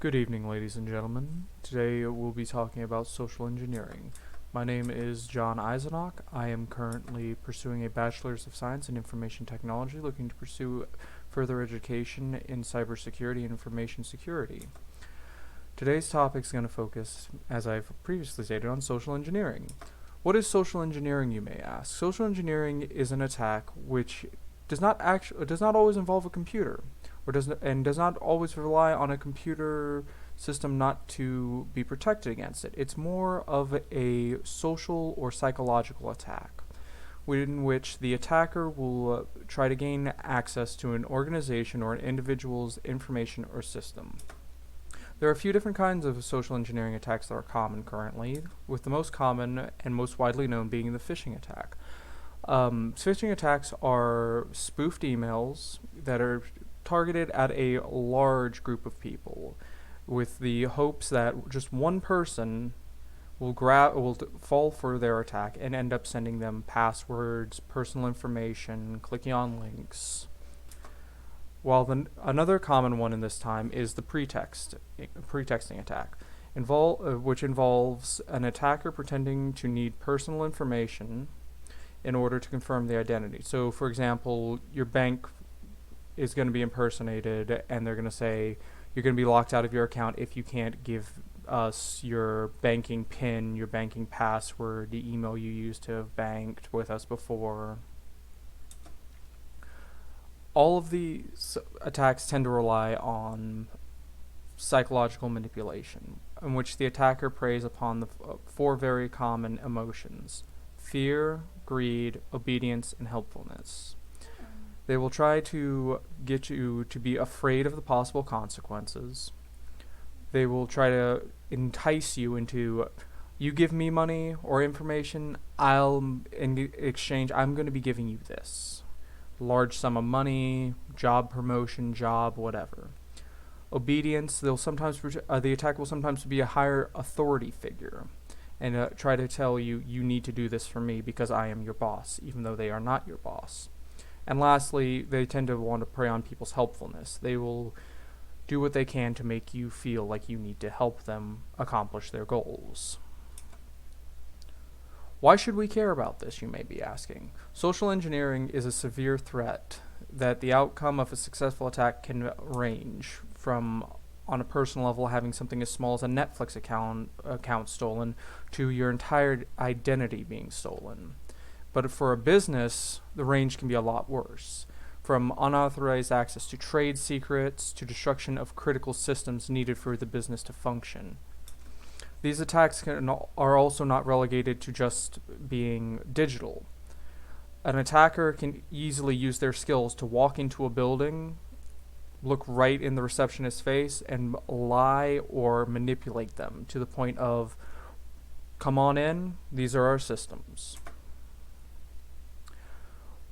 Good evening, ladies and gentlemen. Today we'll be talking about social engineering. My name is John Eisenach. I am currently pursuing a Bachelor's of Science in Information Technology, looking to pursue further education in cybersecurity and information security. Today's topic is going to focus, as I've previously stated, on social engineering. What is social engineering, you may ask? Social engineering is an attack which does not always involve a computer, does not always rely on a computer system not to be protected against it. It's more of a social or psychological attack, in which the attacker will try to gain access to an organization or an individual's information or system. There are a few different kinds of social engineering attacks that are common currently, with the most common and most widely known being the phishing attack. Phishing attacks are spoofed emails that are targeted at a large group of people, with the hopes that just one person will fall for their attack and end up sending them passwords, personal information, clicking on links. While another common one in this time is the pretexting attack, which involves an attacker pretending to need personal information in order to confirm the identity. So, for example, your bank is going to be impersonated, and they're going to say you're going to be locked out of your account if you can't give us your banking PIN, your banking password, the email you used to have banked with us before. All of these attacks tend to rely on psychological manipulation, in which the attacker preys upon the four very common emotions: fear, greed, obedience, and helpfulness. They will try to get you to be afraid of the possible consequences. They will try to entice you into, you give me money or information, in exchange, I'm going to be giving you this. Large sum of money, job promotion, whatever. Obedience, the attack will sometimes be a higher authority figure and try to tell you, you need to do this for me because I am your boss, even though they are not your boss. And lastly, they tend to want to prey on people's helpfulness. They will do what they can to make you feel like you need to help them accomplish their goals. Why should we care about this, you may be asking? Social engineering is a severe threat that the outcome of a successful attack can range from, on a personal level, having something as small as a Netflix account stolen to your entire identity being stolen. But for a business, the range can be a lot worse, from unauthorized access to trade secrets to destruction of critical systems needed for the business to function. These attacks are also not relegated to just being digital. An attacker can easily use their skills to walk into a building, look right in the receptionist's face, and lie or manipulate them to the point of, come on in, these are our systems.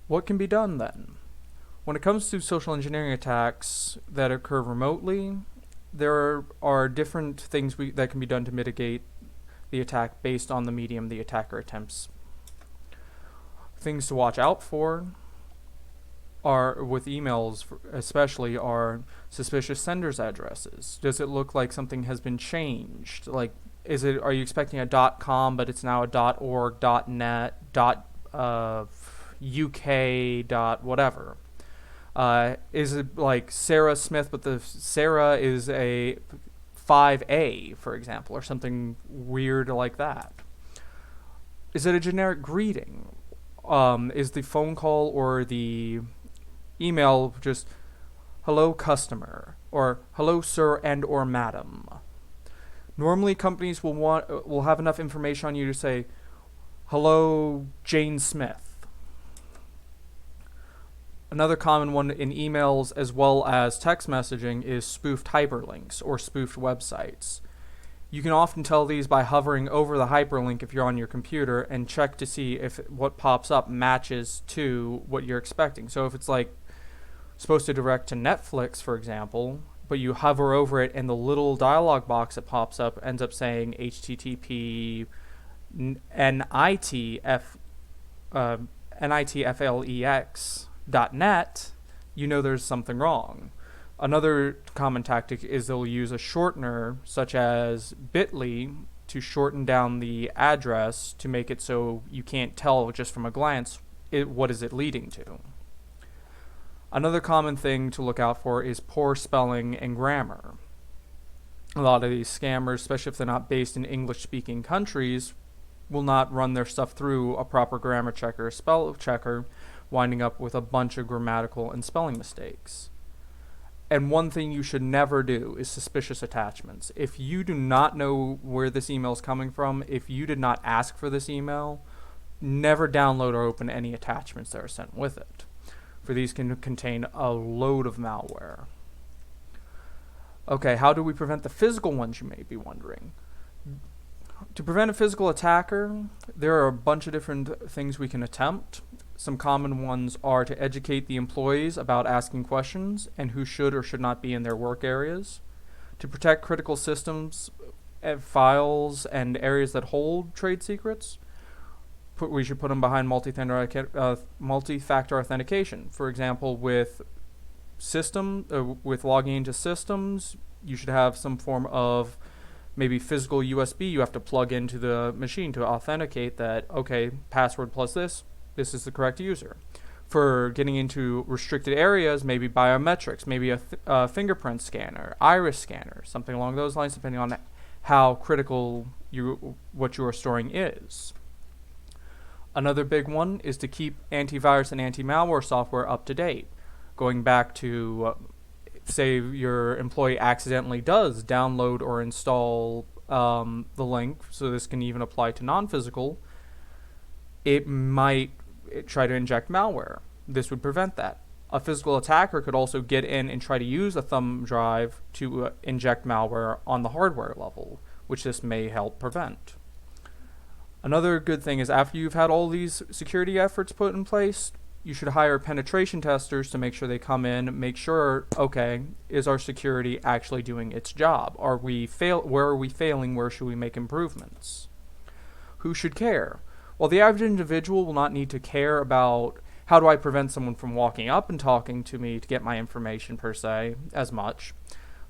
What can be done then? When it comes to social engineering attacks that occur remotely, there are different things that can be done to mitigate the attack based on the medium the attacker attempts. Things to watch out for are, with emails especially, are suspicious senders' addresses. Does it look like something has been changed? Like, are you expecting a .com but it's now a .org, .net, UK whatever? Is it like Sarah Smith, but the Sarah is a 5A, for example, or something weird like that? Is it a generic greeting? Is the phone call or the email just hello customer or hello sir and or madam? Normally companies will have enough information on you to say hello Jane Smith. Another common one in emails as well as text messaging is spoofed hyperlinks or spoofed websites. You can often tell these by hovering over the hyperlink if you're on your computer and check to see if what pops up matches to what you're expecting. So if it's like supposed to direct to Netflix, for example, but you hover over it and the little dialog box that pops up ends up saying http nitflex.net, you know there's something wrong. Another common tactic is they'll use a shortener such as bit.ly to shorten down the address to make it so you can't tell just from a glance what is it leading to. Another common thing to look out for is poor spelling and grammar. A lot of these scammers, especially if they're not based in English-speaking countries, will not run their stuff through a proper grammar checker or spell checker, winding up with a bunch of grammatical and spelling mistakes. And one thing you should never do is suspicious attachments. If you do not know where this email is coming from, if you did not ask for this email, never download or open any attachments that are sent with it, for these can contain a load of malware. Okay, how do we prevent the physical ones, you may be wondering? To prevent a physical attacker, there are a bunch of different things we can attempt. Some common ones are to educate the employees about asking questions and who should or should not be in their work areas. To protect critical systems, files, and areas that hold trade secrets, we should put them behind multi-factor authentication. For example, with logging into systems, you should have some form of maybe physical USB you have to plug into the machine to authenticate that, okay, password plus this is the correct user. For getting into restricted areas, maybe biometrics, maybe a fingerprint scanner, iris scanner, something along those lines, depending on how critical what you are storing is. Another big one is to keep antivirus and anti-malware software up to date. Going back to, say your employee accidentally does download or install the link, so this can even apply to non-physical, it might try to inject malware. This would prevent that. A physical attacker could also get in and try to use a thumb drive to inject malware on the hardware level, which this may help prevent. Another good thing is after you've had all these security efforts put in place, you should hire penetration testers to make sure they come in, make sure, okay, is our security actually doing its job? Where are we failing? Where should we make improvements? Who should care? Well, the average individual will not need to care about how do I prevent someone from walking up and talking to me to get my information per se as much.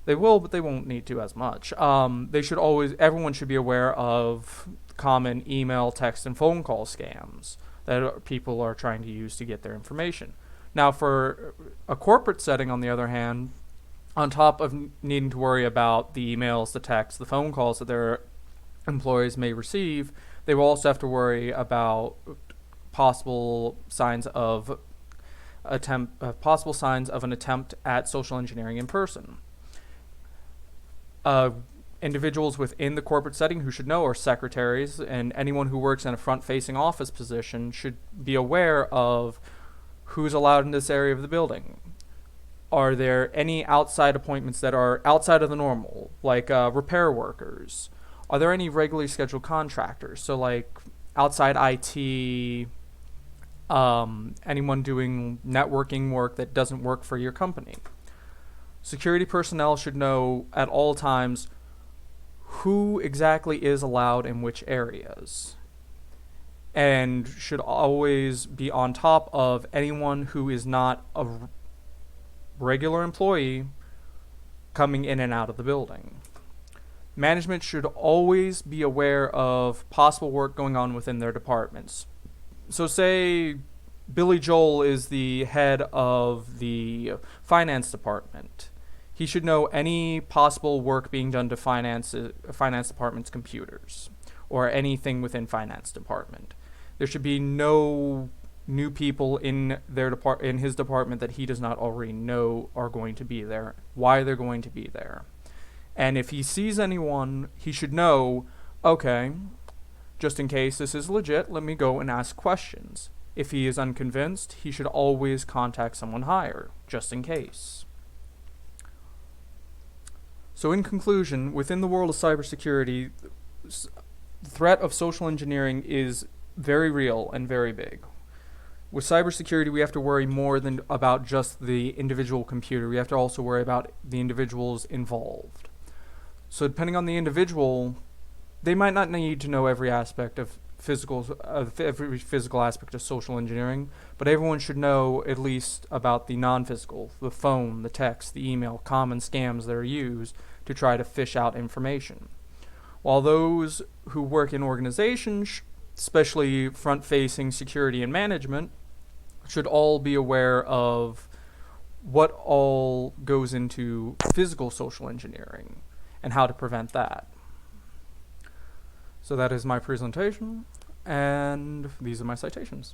They will, but they won't need to as much. Everyone should be aware of common email, text, and phone call scams that people are trying to use to get their information. Now, for a corporate setting, on the other hand, on top of needing to worry about the emails, the texts, the phone calls that their employees may receive, they will also have to worry about possible signs of an attempt at social engineering in person. Individuals within the corporate setting who should know are secretaries, and anyone who works in a front-facing office position should be aware of who's allowed in this area of the building. Are there any outside appointments that are outside of the normal, like repair workers? Are there any regularly scheduled contractors? So like outside IT, anyone doing networking work that doesn't work for your company. Security personnel should know at all times who exactly is allowed in which areas, and should always be on top of anyone who is not a regular employee coming in and out of the building. Management should always be aware of possible work going on within their departments. So say Billy Joel is the head of the finance department. He should know any possible work being done to finance department's computers or anything within finance department. There should be no new people in his department that he does not already know are going to be there, why they're going to be there. And if he sees anyone, he should know, okay, just in case this is legit, let me go and ask questions. If he is unconvinced, he should always contact someone higher, just in case. So in conclusion, within the world of cybersecurity, the threat of social engineering is very real and very big. With cybersecurity, we have to worry more than about just the individual computer. We have to also worry about the individuals involved. So depending on the individual, they might not need to know every aspect of every physical aspect of social engineering, but everyone should know at least about the non-physical, the phone, the text, the email, common scams that are used to try to fish out information. While those who work in organizations, especially front-facing security and management, should all be aware of what all goes into physical social engineering and how to prevent that. So that is my presentation, and these are my citations.